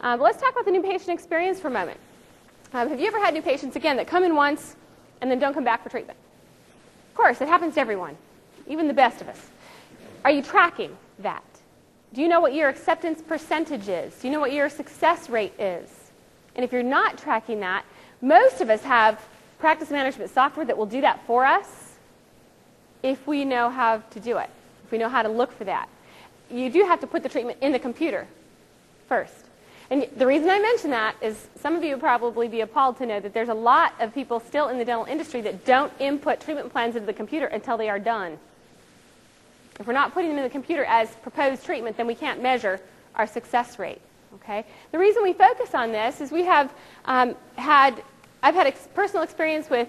But let's talk about the new patient experience for a moment. Have you ever had new patients, again, that come in once and then don't come back for treatment? Of course, it happens to everyone, even the best of us. Are you tracking that? Do you know what your acceptance percentage is? Do you know what your success rate is? And if you're not tracking that, most of us have practice management software that will do that for us if we know how to do it, if we know how to look for that. You do have to put the treatment in the computer first. And the reason I mention that is some of you would probably be appalled to know that there's a lot of people still in the dental industry that don't input treatment plans into the computer until they are done. If we're not putting them in the computer as proposed treatment, then we can't measure our success rate. Okay? The reason we focus on this is we have I've had personal experience with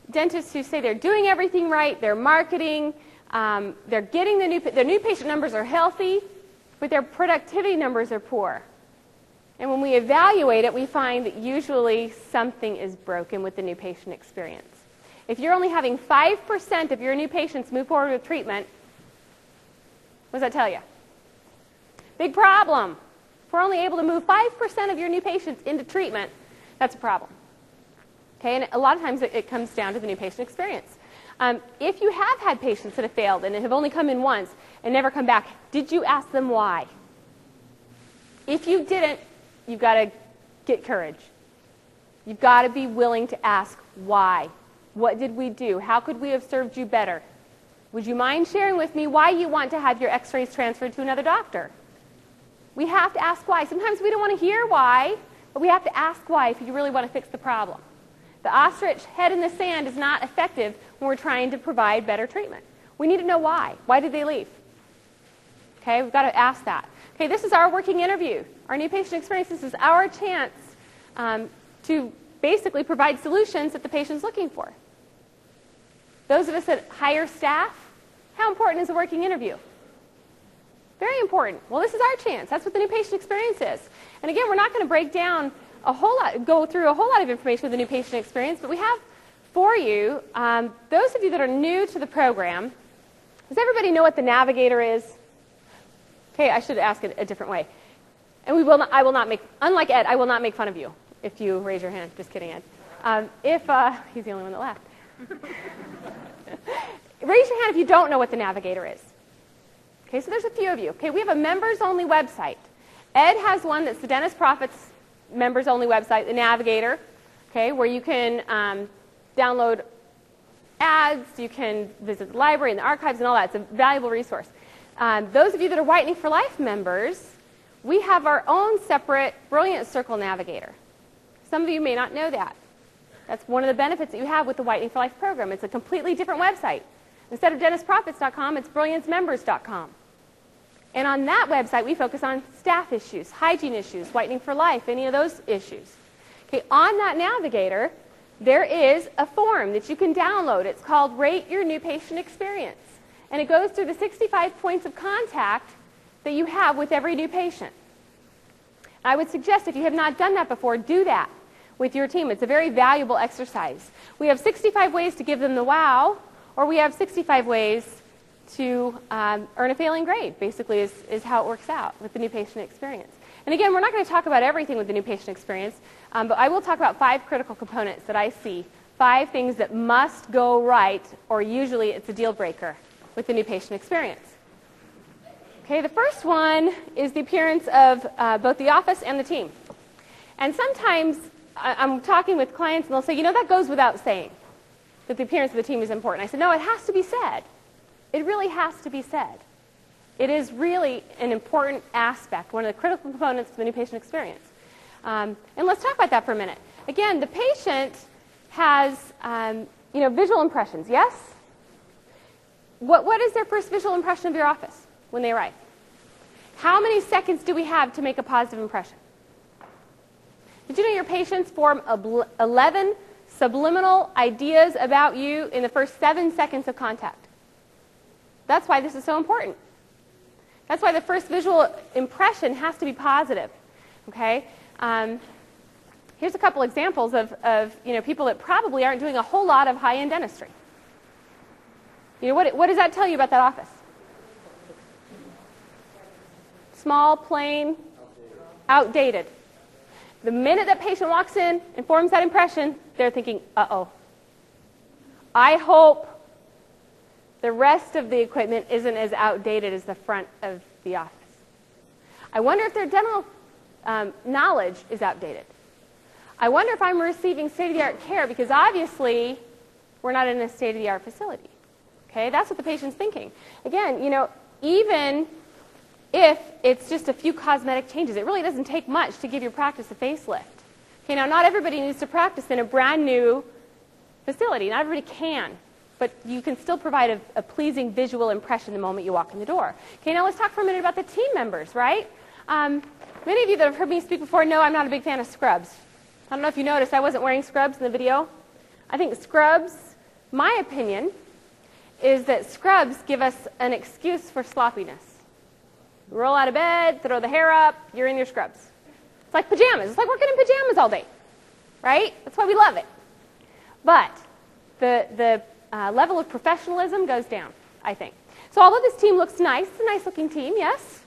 dentists who say they're doing everything right, they're marketing, they're getting their new patient numbers are healthy, but their productivity numbers are poor. And when we evaluate it, we find that usually something is broken with the new patient experience. If you're only having 5% of your new patients move forward with treatment, what does that tell you? Big problem. If we're only able to move 5% of your new patients into treatment, that's a problem. Okay, and a lot of times it comes down to the new patient experience. If you have had patients that have failed and have only come in once and never come back, did you ask them why? If you didn't, you've got to get courage. You've got to be willing to ask why. What did we do? How could we have served you better? Would you mind sharing with me why you want to have your x-rays transferred to another doctor? We have to ask why. Sometimes we don't want to hear why, but we have to ask why if you really want to fix the problem. The ostrich head in the sand is not effective when we're trying to provide better treatment. We need to know why. Why did they leave? Okay, we've got to ask that. Okay, this is our working interview. Our new patient experience, this is our chance to basically provide solutions that the patient's looking for. Those of us that hire staff, how important is a working interview? Very important. Well, this is our chance. That's what the new patient experience is. And again, we're not going to break down go through a whole lot of information with the new patient experience, but we have for you, those of you that are new to the program, does everybody know what the navigator is? Okay, I should ask it a different way. And I will not make, unlike Ed, I will not make fun of you if you raise your hand. Just kidding, Ed. He's the only one that laughed. Raise your hand if you don't know what the navigator is. Okay, so there's a few of you. Okay, we have a members-only website. Ed has one that's the Dentist Profits members-only website, the Navigator, okay, where you can download ads, you can visit the library and the archives and all that. It's a valuable resource. Those of you that are Whitening for Life members, we have our own separate Brilliant Circle Navigator. Some of you may not know that. That's one of the benefits that you have with the Whitening for Life program. It's a completely different website. Instead of dentistprofits.com, it's brilliancemembers.com. And on that website, we focus on staff issues, hygiene issues, Whitening for Life, any of those issues. Okay, on that navigator, there is a form that you can download. It's called Rate Your New Patient Experience. And it goes through the 65 points of contact that you have with every new patient. I would suggest if you have not done that before, do that with your team. It's a very valuable exercise. We have 65 ways to give them the wow, or we have 65 ways to earn a failing grade, basically is how it works out with the new patient experience. And again, we're not going to talk about everything with the new patient experience, but I will talk about 5 critical components that I see, 5 things that must go right, or usually it's a deal breaker with the new patient experience. Okay, the first one is the appearance of both the office and the team. And sometimes I'm talking with clients and they'll say, you know, that goes without saying, that the appearance of the team is important. I said, no, it has to be said. It really has to be said. It is really an important aspect, one of the critical components of the new patient experience. And let's talk about that for a minute. Again, the patient has visual impressions, yes? What is their first visual impression of your office when they arrive? How many seconds do we have to make a positive impression? Did you know your patients form 11 subliminal ideas about you in the first 7 seconds of contact? That's why this is so important. That's why the first visual impression has to be positive. Okay? Here's a couple examples of people that probably aren't doing a whole lot of high-end dentistry. What does that tell you about that office? Small, plain, outdated. The minute that patient walks in and forms that impression, they're thinking, uh-oh. I hope the rest of the equipment isn't as outdated as the front of the office. I wonder if their dental knowledge is outdated. I wonder if I'm receiving state-of-the-art care, because obviously we're not in a state-of-the-art facility. Okay, that's what the patient's thinking. Again, you know, even if it's just a few cosmetic changes, it really doesn't take much to give your practice a facelift. Okay, now not everybody needs to practice in a brand new facility. Not everybody can, but you can still provide a pleasing visual impression the moment you walk in the door. Okay, now let's talk for a minute about the team members, right? Many of you that have heard me speak before know I'm not a big fan of scrubs. I don't know if you noticed I wasn't wearing scrubs in the video. I think scrubs, my opinion, is that scrubs give us an excuse for sloppiness. You roll out of bed, throw the hair up, you're in your scrubs. It's like pajamas. It's like working in pajamas all day, right? That's why we love it. But the level of professionalism goes down, I think. So although this team looks nice, it's a nice-looking team, yes.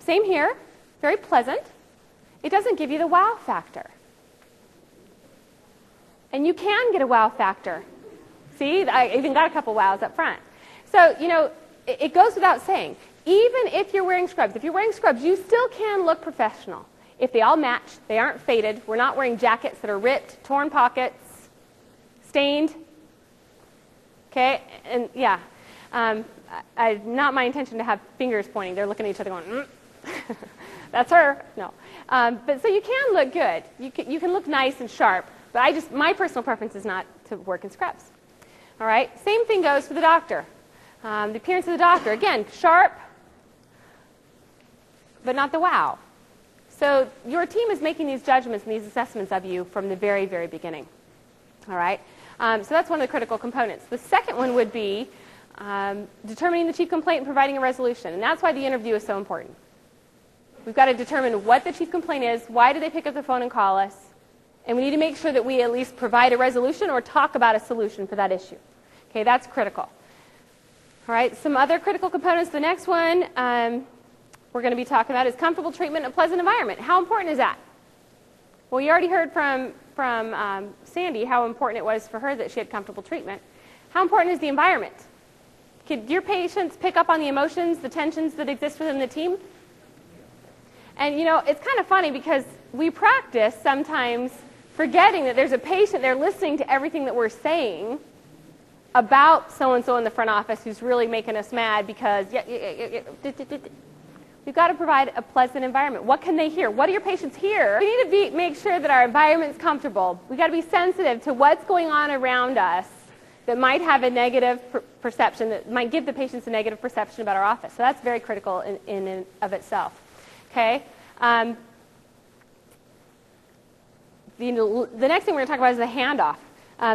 Same here, very pleasant. It doesn't give you the wow factor. And you can get a wow factor. See, I even got a couple wows up front. So, you know, it goes without saying. Even if you're wearing scrubs, you still can look professional. If they all match, they aren't faded, we're not wearing jackets that are ripped, torn pockets, stained. Okay, and yeah, not my intention to have fingers pointing. They're looking at each other going, that's her. No. But so you can look good. You can look nice and sharp. But my personal preference is not to work in scrubs. All right. Same thing goes for the doctor. The appearance of the doctor, again, sharp, but not the wow. So your team is making these judgments and these assessments of you from the very, very beginning. All right. So that's one of the critical components. The second one would be determining the chief complaint and providing a resolution. And that's why the interview is so important. We've got to determine what the chief complaint is, why did they pick up the phone and call us, and we need to make sure that we at least provide a resolution or talk about a solution for that issue. Okay, that's critical. All right, some other critical components. The next one we're going to be talking about is comfortable treatment in a pleasant environment. How important is that? Well, you already heard from Sandy how important it was for her that she had comfortable treatment. How important is the environment? Could your patients pick up on the emotions, the tensions that exist within the team? And you know, it's kind of funny because we practice sometimes forgetting that there's a patient there listening to everything that we're saying about so-and-so in the front office who's really making us mad because we've got to provide a pleasant environment. What can they hear? What do your patients hear? We need to make sure that our environment's comfortable. We've got to be sensitive to what's going on around us that might have a negative perception, that might give the patients a negative perception about our office. So that's very critical in and of itself. Okay? The next thing we're going to talk about is the handoff,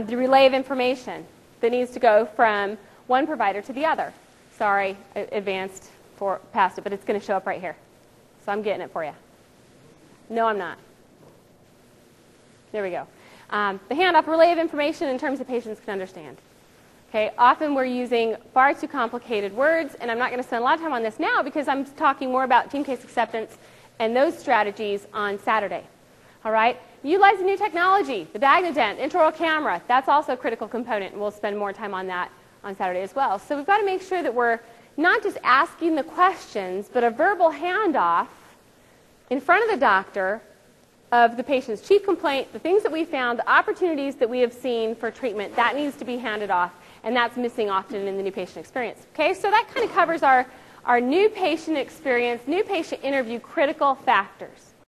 the relay of information that needs to go from one provider to the other. Sorry, I advanced past it, but it's going to show up right here. So I'm getting it for you. No, I'm not. There we go. The handoff, relay of information in terms that patients can understand. Okay, often we're using far too complicated words, and I'm not going to spend a lot of time on this now because I'm talking more about team case acceptance and those strategies on Saturday. All right? Utilizing new technology, the Bagnodent, intraoral camera, that's also a critical component, and we'll spend more time on that on Saturday as well. So we've got to make sure that we're not just asking the questions, but a verbal handoff in front of the doctor of the patient's chief complaint, the things that we found, the opportunities that we have seen for treatment, that needs to be handed off, and that's missing often in the new patient experience. Okay, so that kind of covers our new patient experience, new patient interview critical factors.